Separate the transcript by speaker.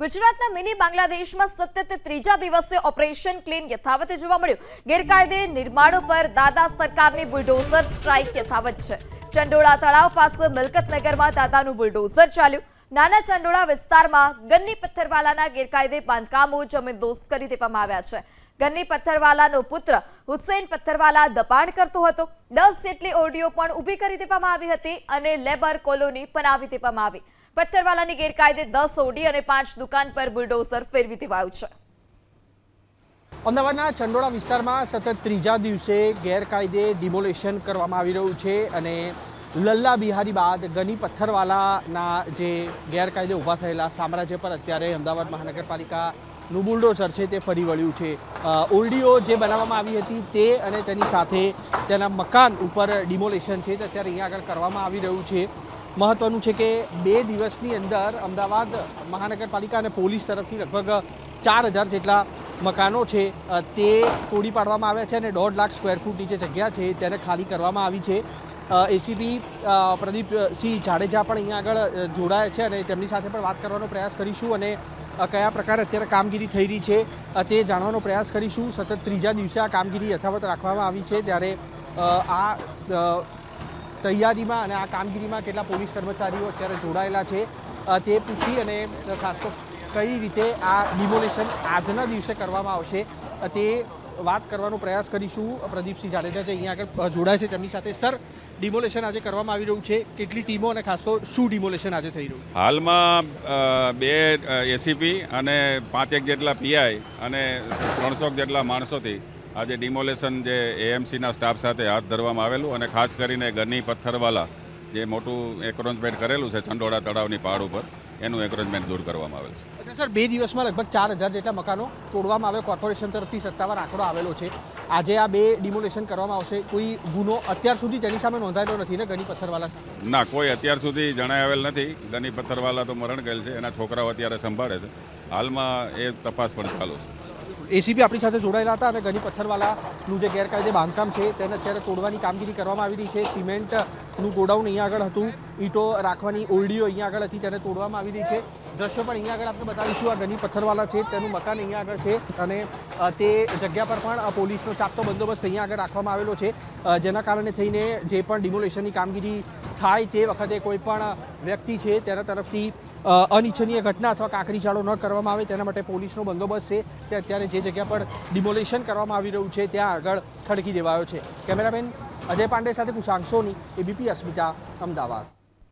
Speaker 1: ગુજરાતના મિની બાંગ્લાદેશમાં સતત ત્રીજા દિવસે ઓપરેશન ક્લીન યથાવત જોવા મળ્યું। ગેરકાયદે નિર્માણો પર દાદા સરકારની બુલડોઝર સ્ટ્રાઇક યથાવત છે। ચંડોળા તળાવ પાસે મિલકતનગરમાં દાદાનું બુલડોઝર ચાલ્યું। નાના ચંડોળા વિસ્તારમાં ગન્ની પથ્થરવાલાના ગેરકાયદે બાંધકામો જમીનદોસ્ત કરી દેવામાં આવ્યા છે। ગન્ની પથ્થરવાલાનો પુત્ર હુસૈન પથ્થરવાલા દબાણ કરતો હતો। 10 જેટલી ઓરડીઓ પણ ઊભી કરી દેવામાં આવી હતી અને લેબર કોલોની બનાવી દેવામાં આવી। પથ્થરવાલાની ગેરકાયદે 10 ઓરડી અને 5 દુકાન પર બુલડોઝર ફેરવી દેવાયું છે।
Speaker 2: અમદાવાદના ચંડોળા વિસ્તારમાં સતત ત્રીજા દિવસે ગેરકાયદે ડિમોલેશન કરવામાં આવી રહ્યું છે અને લલ્લા બિહારી બાદ ગની પથ્થરવાલાના જે ગેરકાયદે ઊભા થયેલા સામ્રાજ્ય પર અત્યારે અમદાવાદ મહાનગરપાલિકાનું બુલડોઝર છે તે ફરી વળ્યું છે। ઓરડીઓ જે બનાવવામાં આવી હતી તે અને તેની સાથે તેના મકાન ઉપર ડિમોલેશન છે તે અત્યારે અહીંયા આગળ કરવામાં આવી રહ્યું છે। મહત્વનું છે કે 2 દિવસની અંદર અમદાવાદ મહાનગરપાલિકા અને પોલીસ તરફથી લગભગ 4000 જેટલા મકાનો છે તે તોડી પાડવામાં આવ્યા છે અને 1.5 લાખ સ્ક્વેર ફૂટની જે જગ્યા છે તેને ખાલી કરવામાં આવી છે। એસીપી પ્રદીપસિંહ જાડેજા પણ અહીંયા આગળ જોડાયા છે અને તેમની સાથે પણ વાત કરવાનો પ્રયાસ કરીશું અને કયા પ્રકારે અત્યારે કામગીરી થઈ રહી છે તે જાણવાનો પ્રયાસ કરીશું। સતત ત્રીજા દિવસે આ કામગીરી યથાવત રાખવામાં આવી છે ત્યારે આ તૈયારીમાં અને આ કામગીરીમાં કેટલા પોલીસ કર્મચારીઓ અત્યારે જોડાયેલા છે તે પૂછી અને ખાસ તો કઈ રીતે આ ડિમોલેશન આજના દિવસે કરવામાં આવશે તે વાત કરવાનો પ્રયાસ કરીશું। પ્રદીપસિંહ જાડેજા જે અહીંયા આગળ જોડાય છે તેમની સાથે। સર, ડિમોલેશન આજે કરવામાં આવી રહ્યું છે, કેટલી ટીમો અને ખાસ તો શું ડિમોલેશન આજે થઈ રહ્યું છે?
Speaker 3: હાલમાં 2 એસીપી અને 5 જેટલા પીઆઈ અને 300 જેટલા માણસોથી આજે ડિમોલેશન જે એએમસીના સ્ટાફ સાથે હાથ ધરવામાં આવેલું અને ખાસ કરીને ગની પથ્થરવાલા જે મોટું એક્રોચમેન્ટ કરેલું છે ચંડોળા તળાવની પહાડ ઉપર એનું એક્રોચમેન્ટ દૂર કરવામાં આવેલ છે।
Speaker 2: અચ્છા સર, 2 દિવસમાં લગભગ 4000 જેટલા મકાનો તોડવામાં આવે, કોર્પોરેશન તરફથી સત્તાવાર આંકડો આવેલો છે। આજે આ 2 ડિમોલેશન કરવામાં આવશે, કોઈ ગુનો અત્યાર સુધી તેની સામે નોંધાયેલો નથી ને ગની પથ્થરવાલા સામે?
Speaker 3: ના, કોઈ અત્યાર સુધી જણાવેલ નથી। ગની પથ્થરવાલા તો મરણ ગયેલ છે, એના છોકરાઓ અત્યારે સંભાળે છે। હાલમાં એ તપાસ પણ ચાલુ છે।
Speaker 2: એસીપી આપણી સાથે જોડાયેલા હતા અને ગની પથ્થરવાલાનું જે ગેરકાયદે બાંધકામ છે તેને અત્યારે તોડવાની કામગીરી કરવામાં આવી રહી છે। સિમેન્ટનું ગોડાઉન અહીંયા આગળ હતું, ઈંટો રાખવાની ઓરડીઓ અહીંયા આગળ હતી, તેને તોડવામાં આવી રહી છે। દ્રશ્યો પણ અહીંયા આગળ આપણે બતાવીશું। આ ગની પથ્થરવાલા છે તેનું મકાન અહીંયા આગળ છે અને તે જગ્યા પર પણ પોલીસનો ચાપતો બંદોબસ્ત અહીંયા આગળ રાખવામાં આવેલો છે, જેના કારણે થઈને જે પણ ડિમોલેશનની કામગીરી થાય તે વખતે કોઈ પણ વ્યક્તિ છે તેના તરફથી અનિચ્છનીય ઘટના અથવા કાંકરી ચાળો ન કરવામાં આવે તેના માટે પોલીસનો બંદોબસ્ત છે તે અત્યારે જે જગ્યા પર ડિમોલેશન કરવામાં આવી રહ્યું છે ત્યાં આગળ ખડકી દેવાયો છે। કેમેરામેન અજય પાંડે સાથે કુશાંક સોની, એબીપી અસ્મિતા, અમદાવાદ।